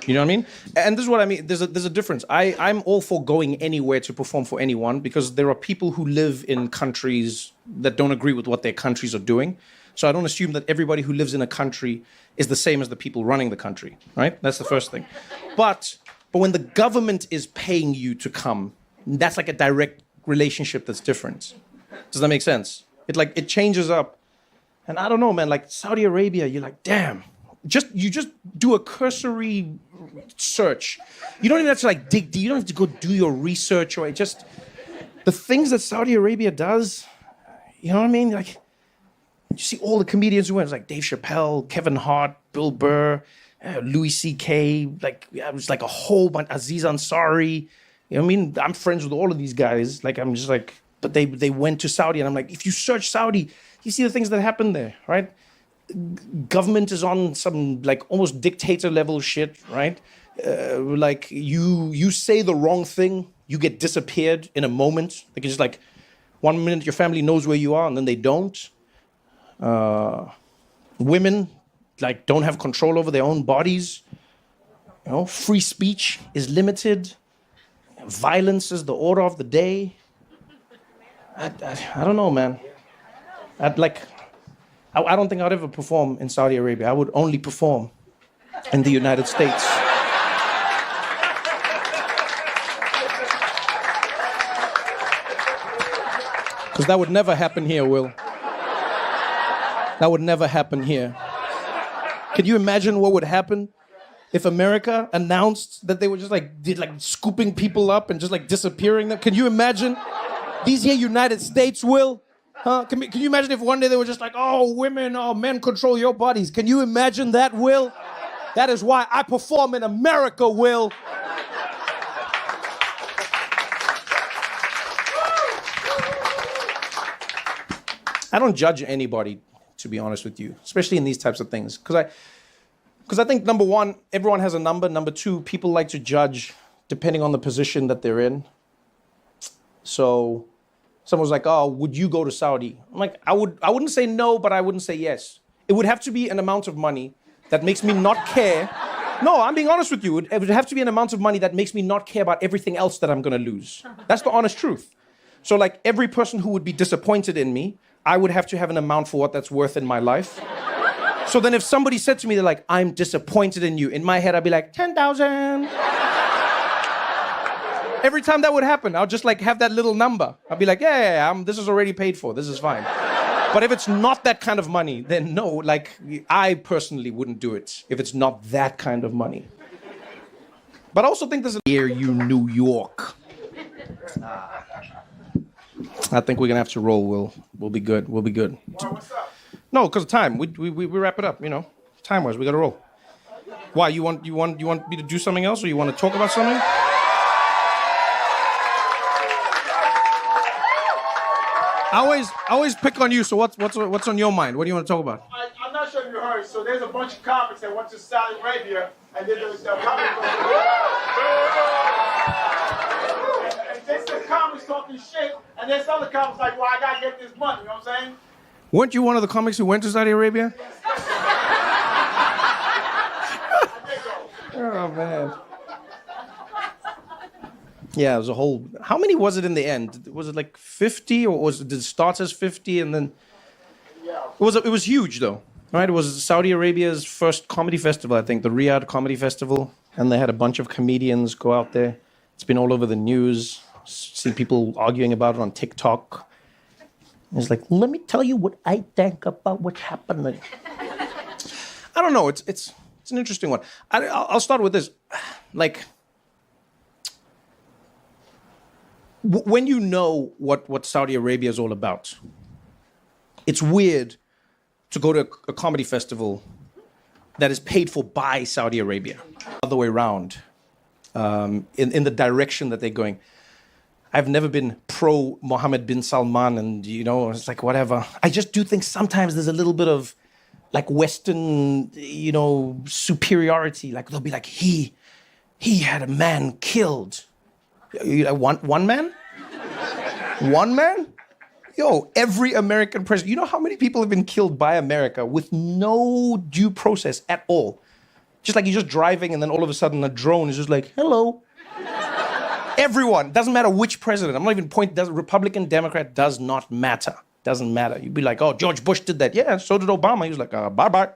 You know what I mean? And this is what I mean. There's a difference. I'm all for going anywhere to perform for anyone because there are people who live in countries that don't agree with what their countries are doing. So I don't assume that everybody who lives in a country is the same as the people running the country, right? That's the first thing. But when the government is paying you to come, that's like a direct relationship that's different. Does that make sense? It changes up. And I don't know, man, like Saudi Arabia, you're like, damn. You just do a cursory search. You don't even have to like dig deep. You don't have to go do your research or just the things that Saudi Arabia does. You know what I mean? Like you see all the comedians who went, like Dave Chappelle, Kevin Hart, Bill Burr, Louis C.K. Like it was like a whole bunch. Aziz Ansari. You know what I mean? I'm friends with all of these guys. Like I'm just like, but they went to Saudi, and I'm like, if you search Saudi, you see the things that happen there, right? Government is on some like almost dictator level shit, right? Like you say the wrong thing, you get disappeared in a moment. Like it's just like 1 minute your family knows where you are and then they don't. Women like don't have control over their own bodies. You know, free speech is limited. Violence is the order of the day. I don't know, man. I don't think I'd ever perform in Saudi Arabia. I would only perform in the United States. Because that would never happen here, Will. That would never happen here. Can you imagine what would happen if America announced that they were just like scooping people up and just like disappearing them? Can you imagine? These here United States, Will? Huh? Can you imagine if one day they were just like, oh, women, oh, men control your bodies? Can you imagine that, Will? That is why I perform in America, Will. I don't judge anybody, to be honest with you, especially in these types of things. Because I think, number one, everyone has a number. Number two, people like to judge depending on the position that they're in. So someone's like, oh, would you go to Saudi? I'm like, I wouldn't say no, but I wouldn't say yes. It would have to be an amount of money that makes me not care. No, I'm being honest with you. It would have to be an amount of money that makes me not care about everything else that I'm going to lose. That's the honest truth. So like every person who would be disappointed in me, I would have to have an amount for what that's worth in my life. So then if somebody said to me, they're like, I'm disappointed in you. In my head, I'd be like, 10,000. Every time that would happen, I'll just like have that little number. I'll be like, yeah, this is already paid for. This is fine. But if it's not that kind of money, then no, like I personally wouldn't do it if it's not that kind of money. But I also think there's Here you New York. I think we're gonna have to roll, Will. We'll be good. We'll be good. What's up? No, because of time. We wrap it up, you know. Time-wise, we gotta roll. Why, you want me to do something else or you want to talk about something? I always pick on you, so what's on your mind? What do you want to talk about? I'm not sure if you heard, so there's a bunch of comics that went to Saudi Arabia and did the comic and there's some comics talking shit, and there's other comics like, well, I gotta get this money, you know what I'm saying? Weren't you one of the comics who went to Saudi Arabia? Oh, man. Yeah, it was a whole... How many was it in the end? Was it like 50 or did it start as 50 and then... Yeah. It was huge though, right? It was Saudi Arabia's first comedy festival, I think, the Riyadh Comedy Festival. And they had a bunch of comedians go out there. It's been all over the news. See people arguing about it on TikTok. It's like, let me tell you what I think about what's happening. I don't know. It's an interesting one. I'll start with this. Like, when you know what Saudi Arabia is all about, it's weird to go to a comedy festival that is paid for by Saudi Arabia. Other way around, in the direction that they're going. I've never been pro Mohammed bin Salman and, you know, it's like whatever. I just do think sometimes there's a little bit of like Western, you know, superiority. Like they'll be like, he had a man killed. One man? One man? Yo, every American president, you know how many people have been killed by America with no due process at all? Just like you're just driving and then all of a sudden a drone is just like, hello. Everyone, doesn't matter which president. I'm not even Republican, Democrat, does not matter. Doesn't matter. You'd be like, oh, George Bush did that. Yeah, so did Obama. He was like, bye-bye.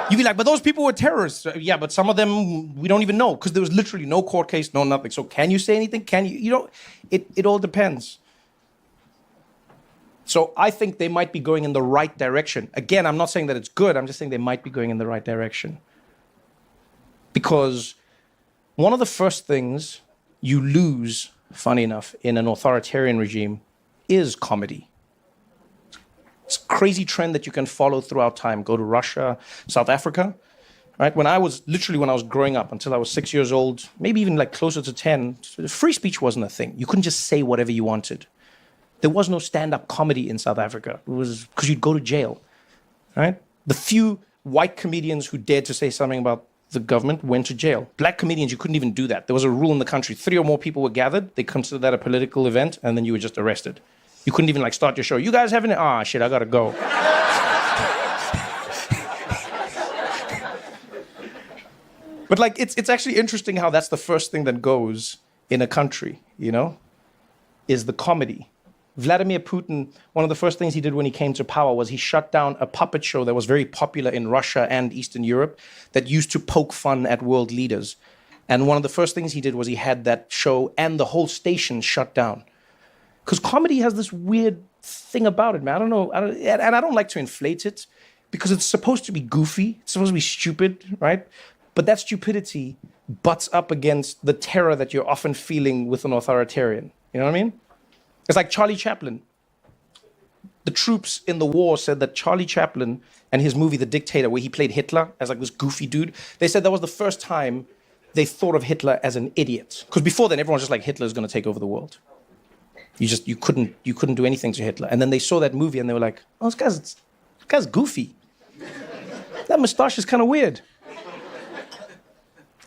You'd be like, but those people were terrorists. Yeah, but some of them, we don't even know because there was literally no court case, no nothing. So can you say anything? Can you? You know, it all depends. So I think they might be going in the right direction. Again, I'm not saying that it's good. I'm just saying they might be going in the right direction. Because one of the first things you lose, funny enough, in an authoritarian regime is comedy. It's a crazy trend that you can follow throughout time. Go to Russia, South Africa, right? When I was growing up, until I was 6 years old, maybe even like closer to 10, free speech wasn't a thing. You couldn't just say whatever you wanted. There was no stand-up comedy in South Africa. It was because you'd go to jail, right? The few white comedians who dared to say something about the government went to jail. Black comedians, you couldn't even do that. There was a rule in the country. 3 or more people were gathered. They considered that a political event, and then you were just arrested. You couldn't even like start your show. You guys having it? Ah, shit, I gotta go. But like, it's actually interesting how that's the first thing that goes in a country, you know, is the comedy. Vladimir Putin, one of the first things he did when he came to power was he shut down a puppet show that was very popular in Russia and Eastern Europe that used to poke fun at world leaders. And one of the first things he did was he had that show and the whole station shut down. Because comedy has this weird thing about it, man. I don't know. And I don't like to inflate it because it's supposed to be goofy. It's supposed to be stupid, right? But that stupidity butts up against the terror that you're often feeling with an authoritarian. You know what I mean? It's like Charlie Chaplin. The troops in the war said that Charlie Chaplin and his movie The Dictator, where he played Hitler as like this goofy dude, they said that was the first time they thought of Hitler as an idiot. Because before then, everyone was just like, Hitler's going to take over the world. You couldn't do anything to Hitler. And then they saw that movie and they were like, oh, this guy's goofy. That mustache is kind of weird.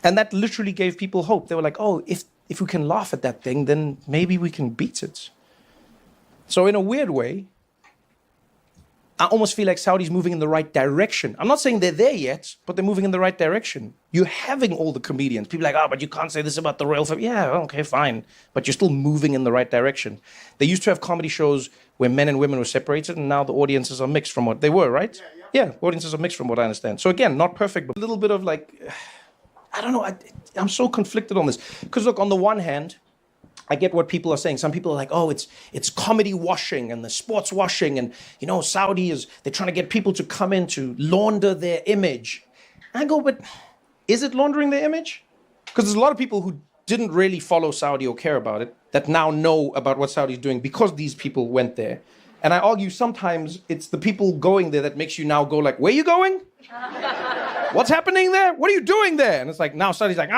And that literally gave people hope. They were like, oh, if we can laugh at that thing, then maybe we can beat it. So in a weird way, I almost feel like Saudi's moving in the right direction. I'm not saying they're there yet, but they're moving in the right direction. You're having all the comedians. People are like, oh, but you can't say this about the royal family. Yeah, okay, fine. But you're still moving in the right direction. They used to have comedy shows where men and women were separated, and now the audiences are mixed from what they were, right? Yeah, audiences are mixed from what I understand. So again, not perfect, but a little bit of like, I don't know. I'm so conflicted on this. Because look, on the one hand, I get what people are saying. Some people are like, oh, it's comedy washing and the sports washing. And, you know, they're trying to get people to come in to launder their image. And I go, but is it laundering their image? Because there's a lot of people who didn't really follow Saudi or care about it that now know about what Saudi is doing because these people went there. And I argue sometimes it's the people going there that makes you now go like, where are you going? What's happening there? What are you doing there? And it's like, now Saudi's like,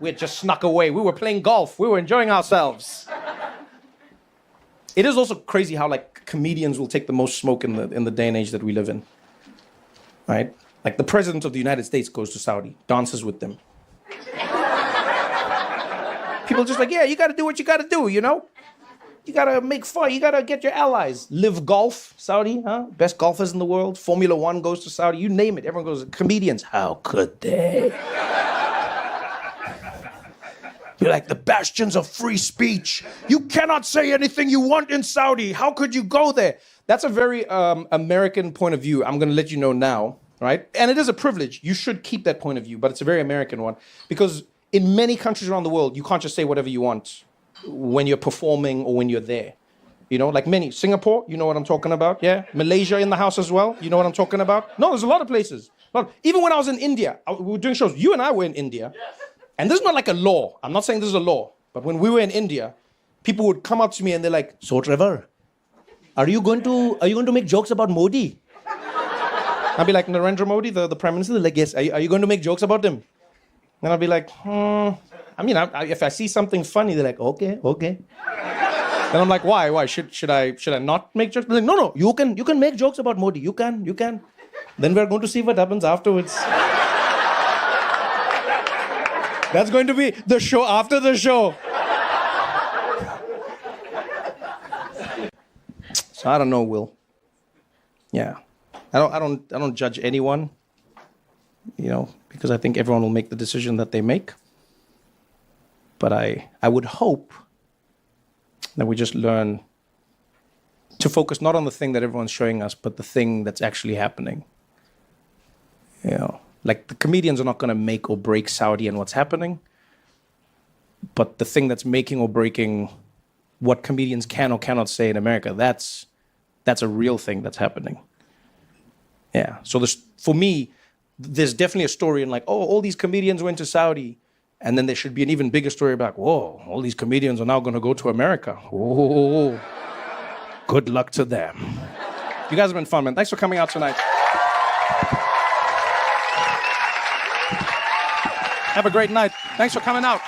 we had just snuck away. We were playing golf. We were enjoying ourselves. It is also crazy how like comedians will take the most smoke in the day and age that we live in, right? Like the president of the United States goes to Saudi, dances with them. People just like, yeah, you got to do what you got to do, you know? You got to make fun. You got to get your allies. Live golf, Saudi, huh? Best golfers in the world. Formula One goes to Saudi. You name it. Everyone goes, comedians. How could they? You're like the bastions of free speech. You cannot say anything you want in Saudi. How could you go there? That's a very American point of view. I'm going to let you know now, right? And it is a privilege. You should keep that point of view, but it's a very American one. Because in many countries around the world, you can't just say whatever you want when you're performing or when you're there. You know, like Singapore, you know what I'm talking about, yeah? Malaysia in the house as well, you know what I'm talking about? No, there's a lot of places. Even when I was in India, we were doing shows. You and I were in India, and this is not like a law. I'm not saying this is a law, but when we were in India, people would come up to me and they're like, so Trevor, are you going to make jokes about Modi? I'd be like, Narendra Modi, the Prime Minister? They're like, yes, are you going to make jokes about him? And I'd be like, I mean, if I see something funny, they're like, okay. Then I'm like, why? Should I not make jokes? They're like, no, you can make jokes about Modi. You can. Then we're going to see what happens afterwards. That's going to be the show after the show. So I don't know, Will. Yeah. I don't judge anyone, because I think everyone will make the decision that they make. But I would hope that we just learn to focus not on the thing that everyone's showing us, but the thing that's actually happening. Like the comedians are not going to make or break Saudi and what's happening, but the thing that's making or breaking what comedians can or cannot say in America, that's a real thing that's happening. Yeah. So for me, there's definitely a story in like, oh, all these comedians went to Saudi. And then there should be an even bigger story about, whoa, all these comedians are now going to go to America. Whoa. Good luck to them. You guys have been fun, man. Thanks for coming out tonight. Have a great night. Thanks for coming out.